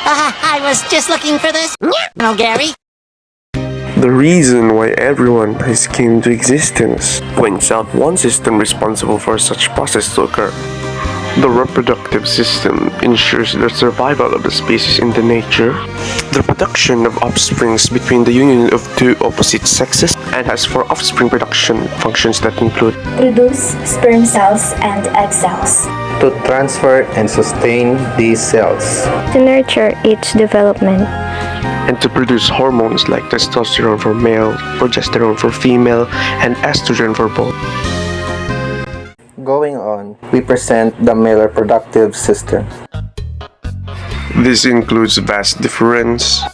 I was just looking for this. No, Gary. The reason why everyone has came to existence points out one system responsible for such process to occur. The reproductive system ensures the survival of the species in the nature, the production of offsprings between the union of two opposite sexes, and has for offspring production functions that include produce sperm cells and egg cells, to transfer and sustain these cells, to nurture its development, and to produce hormones like testosterone for male, progesterone for female, and estrogen for both. Going on, we present the male reproductive system. This includes vas deferens,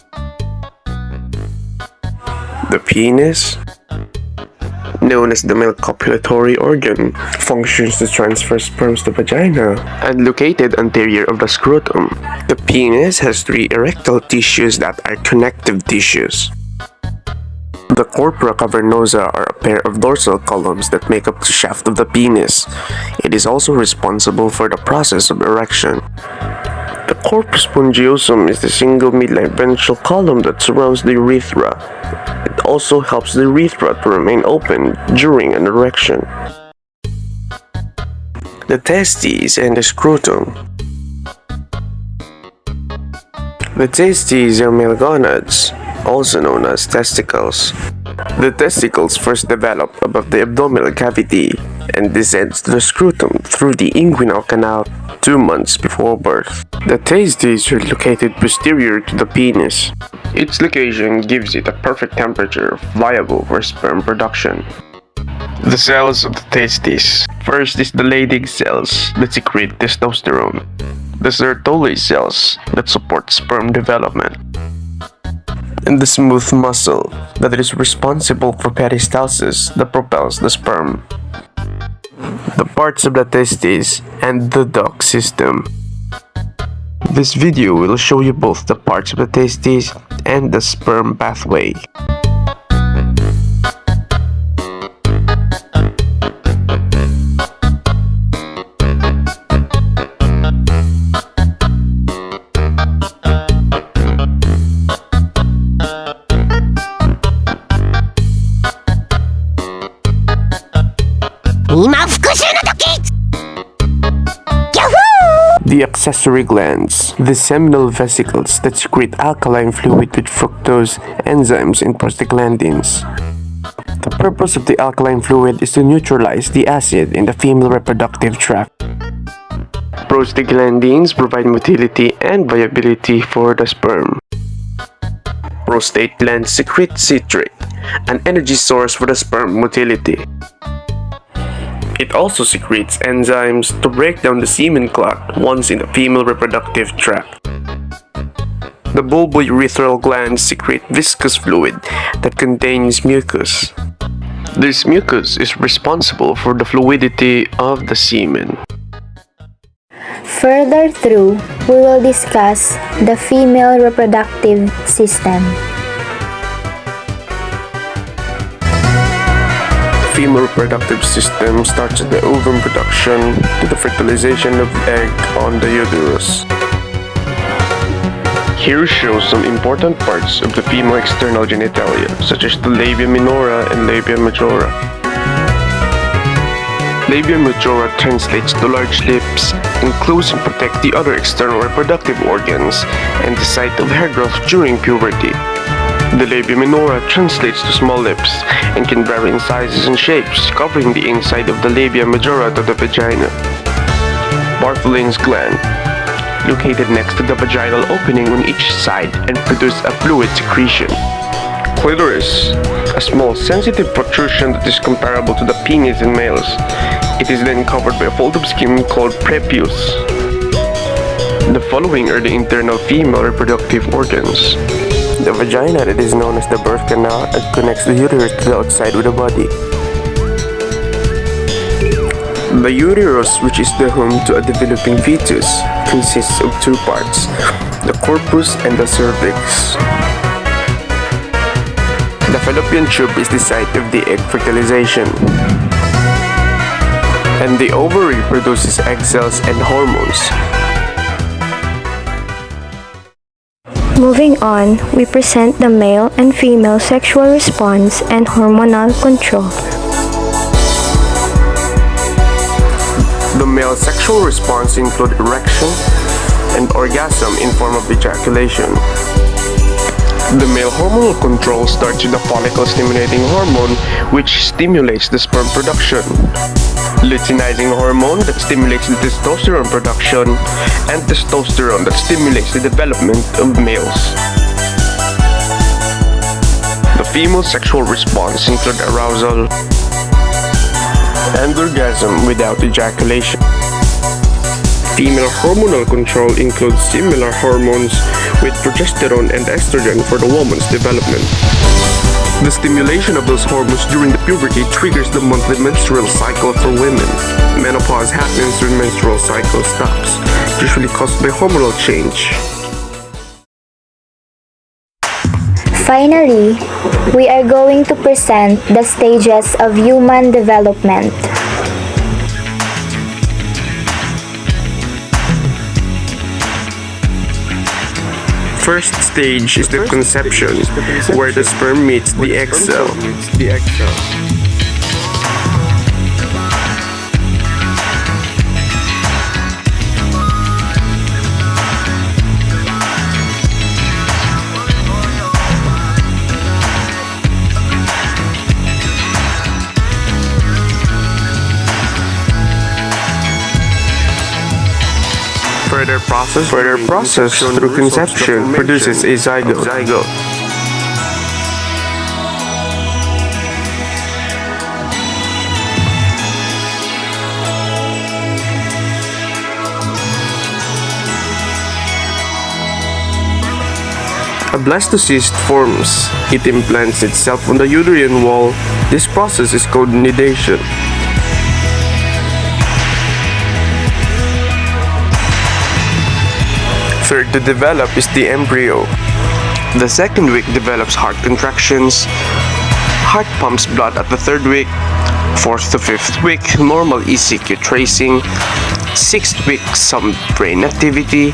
the penis, known as the male copulatory organ, functions to transfer sperms to vagina, and located anterior of the scrotum. The penis has three erectile tissues that are connective tissues. The corpora cavernosa are a pair of dorsal columns that make up the shaft of the penis. It is also responsible for the process of erection. The corpus spongiosum is the single midline ventral column that surrounds the urethra. It also helps the urethra to remain open during an erection. The testes and the scrotum. The testes are male gonads, also known as testicles. The testicles first develop above the abdominal cavity and descends to the scrotum through the inguinal canal 2 months before birth. The testes are located posterior to the penis. Its location gives it a perfect temperature viable for sperm production. The cells of the testes. First is the Leydig cells that secrete testosterone. The Sertoli cells that support sperm development. And the smooth muscle that is responsible for peristalsis that propels the sperm. The parts of the testes and the duct system. This video will show you both the parts of the testes and the sperm pathway. The accessory glands, the seminal vesicles that secrete alkaline fluid with fructose, enzymes, and prostaglandins. The purpose of the alkaline fluid is to neutralize the acid in the female reproductive tract. Prostaglandins provide motility and viability for the sperm. Prostate glands secrete citrate, an energy source for the sperm motility. It also secretes enzymes to break down the semen clot once in the female reproductive tract. The bulbourethral glands secrete viscous fluid that contains mucus. This mucus is responsible for the fluidity of the semen. Further through, we will discuss the female reproductive system. The female reproductive system starts at the ovum production to the fertilization of egg on the uterus. Here shows some important parts of the female external genitalia, such as the labia minora and labia majora. Labia majora translates to large lips, enclose and protect the other external reproductive organs, and the site of hair growth during puberty. The labia minora translates to small lips and can vary in sizes and shapes, covering the inside of the labia majora to the vagina. Bartholin's gland, located next to the vaginal opening on each side and produce a fluid secretion. Clitoris, a small sensitive protrusion that is comparable to the penis in males. It is then covered by a fold of skin called prepuce. The following are the internal female reproductive organs. The vagina, that is known as the birth canal, and connects the uterus to the outside of the body. The uterus, which is the home to a developing fetus, consists of two parts, the corpus and the cervix. The fallopian tube is the site of the egg fertilization. And the ovary produces egg cells and hormones. Moving on, we present the male and female sexual response and hormonal control. The male sexual response include erection and orgasm in form of ejaculation. The male hormonal control starts with the follicle-stimulating hormone, which stimulates the sperm production, luteinizing hormone that stimulates the testosterone production, and testosterone that stimulates the development of males. The female sexual response include arousal and orgasm without ejaculation. Female hormonal control includes similar hormones with progesterone and estrogen for the woman's development. The stimulation of those hormones during the puberty triggers the monthly menstrual cycle for women. Menopause happens when menstrual cycle stops, usually caused by hormonal change. Finally, we are going to present the stages of human development. First stage is the conception, where the sperm meets the egg cell. Further process through conception produces a zygote. A blastocyst forms. It implants itself on the uterine wall. This process is called nidation. Third to develop is the embryo. The second week develops heart contractions. Heart pumps blood at the third week. Fourth to fifth week, normal ECQ tracing. Sixth week, some brain activity.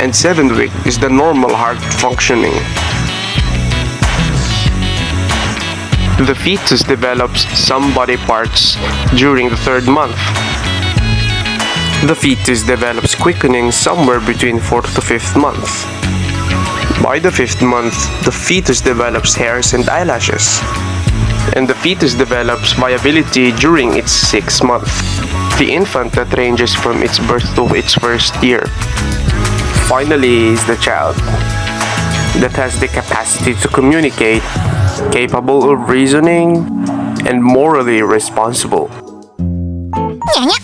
And seventh week is the normal heart functioning. The fetus develops some body parts during the third month. The fetus develops quickening somewhere between 4th to 5th month. By the 5th month, the fetus develops hairs and eyelashes. And the fetus develops viability during its 6th month. The infant that ranges from its birth to its first year. Finally is the child that has the capacity to communicate, capable of reasoning, and morally responsible. Nya, nya.